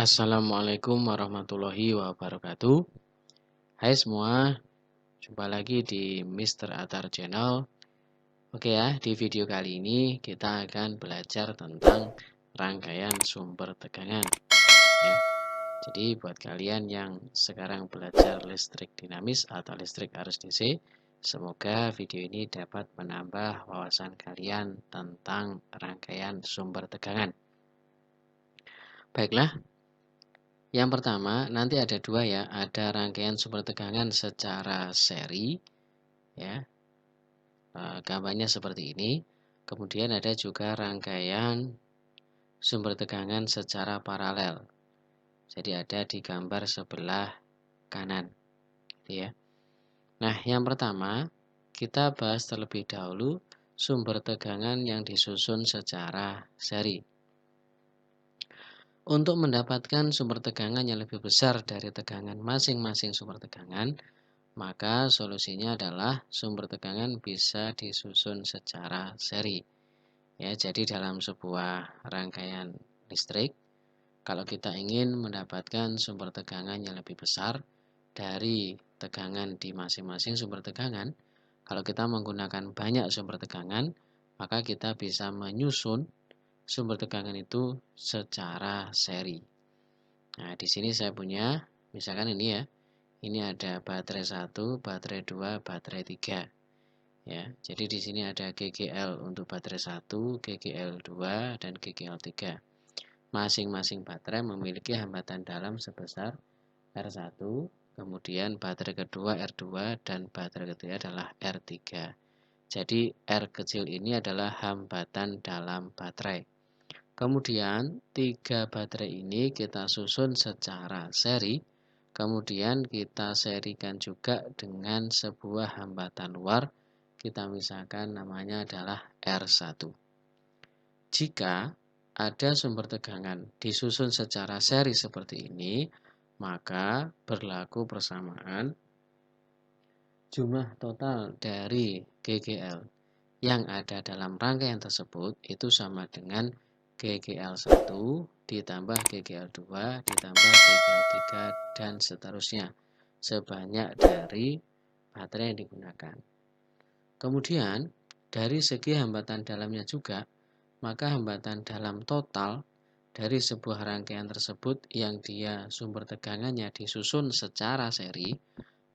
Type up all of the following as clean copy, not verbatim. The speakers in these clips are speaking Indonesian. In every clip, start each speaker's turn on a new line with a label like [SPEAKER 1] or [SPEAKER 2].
[SPEAKER 1] Assalamualaikum warahmatullahi wabarakatuh. Hai semua, jumpa lagi di Mr. Atar Channel. Oke ya, di video kali ini kita akan belajar tentang rangkaian sumber tegangan ya. Jadi buat kalian yang sekarang belajar listrik dinamis atau listrik arus DC, semoga video ini dapat menambah wawasan kalian tentang rangkaian sumber tegangan. Baiklah, yang pertama, nanti ada dua ya, ada rangkaian sumber tegangan secara seri, ya, gambarnya seperti ini. Kemudian ada juga rangkaian sumber tegangan secara paralel. Jadi ada di gambar sebelah kanan, ya. Nah, yang pertama kita bahas terlebih dahulu sumber tegangan yang disusun secara seri. Untuk mendapatkan sumber tegangan yang lebih besar dari tegangan masing-masing sumber tegangan, maka solusinya adalah sumber tegangan bisa disusun secara seri. Ya, jadi dalam sebuah rangkaian listrik, kalau kita ingin mendapatkan sumber tegangan yang lebih besar dari tegangan di masing-masing sumber tegangan, kalau kita menggunakan banyak sumber tegangan, maka kita bisa menyusun sumber tegangan itu secara seri. Nah, di sini saya punya, misalkan ini ya, ini ada baterai 1, baterai 2, baterai 3. Ya, jadi di sini ada GGL untuk baterai 1, GGL 2, dan GGL 3. Masing-masing baterai memiliki hambatan dalam sebesar R1, kemudian baterai kedua R2, dan baterai ketiga adalah R3. Jadi R kecil ini adalah hambatan dalam baterai. Kemudian 3 baterai ini kita susun secara seri. Kemudian kita serikan juga dengan sebuah hambatan luar. Kita misalkan namanya adalah R1. Jika ada sumber tegangan disusun secara seri seperti ini, maka berlaku persamaan jumlah total dari GGL yang ada dalam rangkaian tersebut itu sama dengan GGL1 ditambah GGL2 ditambah GGL3 dan seterusnya sebanyak dari baterai yang digunakan. Kemudian dari segi hambatan dalamnya juga, maka hambatan dalam total dari sebuah rangkaian tersebut yang dia sumber tegangannya disusun secara seri,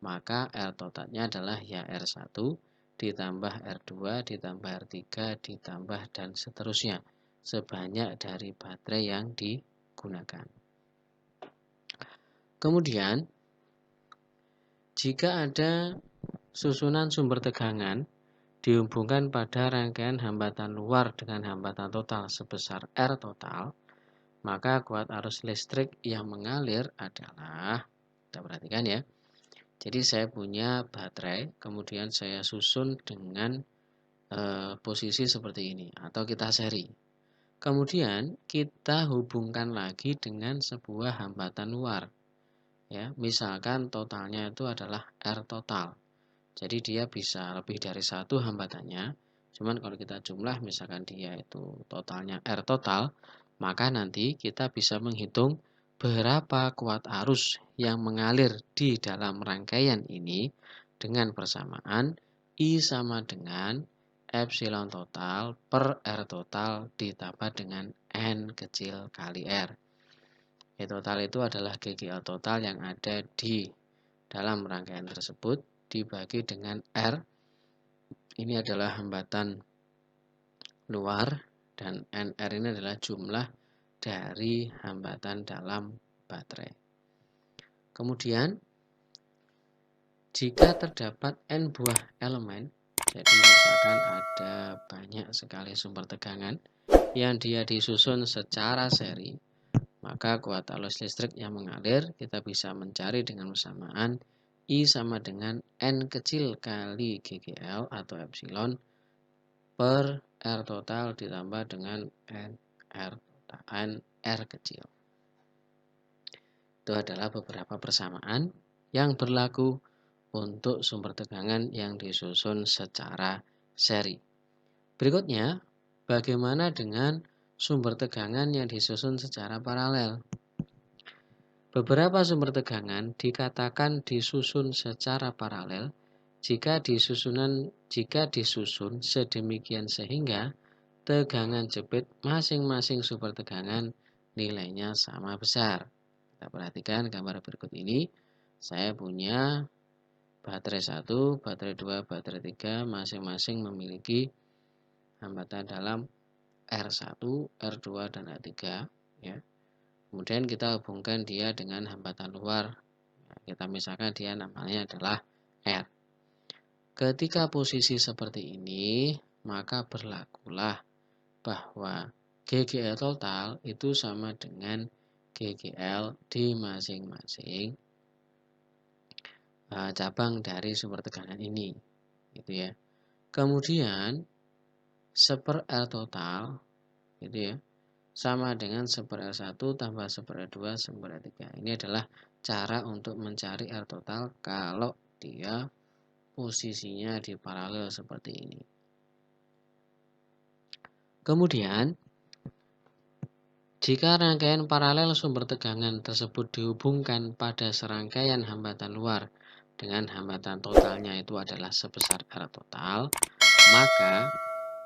[SPEAKER 1] maka R totalnya adalah ya R1 ditambah R2 ditambah R3 ditambah dan seterusnya sebanyak dari baterai yang digunakan. Kemudian jika ada susunan sumber tegangan dihubungkan pada rangkaian hambatan luar dengan hambatan total sebesar R total, maka kuat arus listrik yang mengalir adalah, kita perhatikan ya, jadi saya punya baterai, kemudian saya susun dengan posisi seperti ini, atau kita seri. Kemudian kita hubungkan lagi dengan sebuah hambatan luar. Ya, misalkan totalnya itu adalah R total. Jadi dia bisa lebih dari satu hambatannya. Cuman kalau kita jumlah, misalkan dia itu totalnya R total, maka nanti kita bisa menghitung berapa kuat arus yang mengalir di dalam rangkaian ini dengan persamaan I sama dengan epsilon total per R total ditambah dengan N kecil kali R. E total itu adalah GGL total yang ada di dalam rangkaian tersebut dibagi dengan R. Ini adalah hambatan luar dan NR ini adalah jumlah dari hambatan dalam baterai. Kemudian jika terdapat N buah elemen, jadi misalkan ada banyak sekali sumber tegangan yang dia disusun secara seri, maka kuat arus listrik yang mengalir kita bisa mencari dengan persamaan I sama dengan N kecil kali GGL atau epsilon per R total ditambah dengan R kecil. Itu adalah beberapa persamaan yang berlaku untuk sumber tegangan yang disusun secara seri. Berikutnya, bagaimana dengan sumber tegangan yang disusun secara paralel? Beberapa sumber tegangan dikatakan disusun secara paralel jika disusun sedemikian sehingga tegangan jepit masing-masing sumber tegangan nilainya sama besar. Kita perhatikan gambar berikut ini. Saya punya baterai 1, baterai 2, baterai 3 masing-masing memiliki hambatan dalam R1, R2, dan R3 ya. Kemudian kita hubungkan dia dengan hambatan luar. Kita misalkan dia namanya adalah R. Ketika posisi seperti ini, maka berlakulah bahwa GGL total itu sama dengan GGL di masing-masing cabang dari sumber tegangan ini, gitu ya. Kemudian 1/R total, gitu ya, sama dengan 1/R1 tambah 1/R2 1/R3. Ini adalah cara untuk mencari R total kalau dia posisinya di paralel seperti ini. Kemudian, jika rangkaian paralel sumber tegangan tersebut dihubungkan pada serangkaian hambatan luar dengan hambatan totalnya itu adalah sebesar R total, maka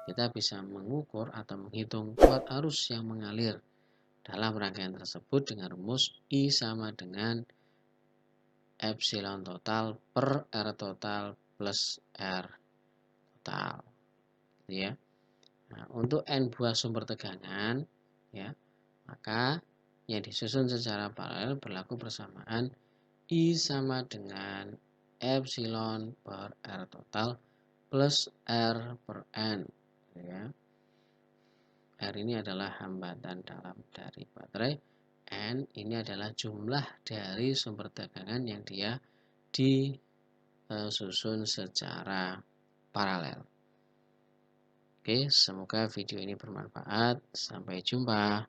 [SPEAKER 1] kita bisa mengukur atau menghitung kuat arus yang mengalir dalam rangkaian tersebut dengan rumus I sama dengan epsilon total per R total plus R total. Ya. Nah, untuk N buah sumber tegangan, ya, maka yang disusun secara paralel berlaku persamaan I sama dengan epsilon per R total plus R per N. Ya. R ini adalah hambatan dalam dari baterai. N ini adalah jumlah dari sumber tegangan yang dia disusun secara paralel. Oke, semoga video ini bermanfaat. Sampai jumpa.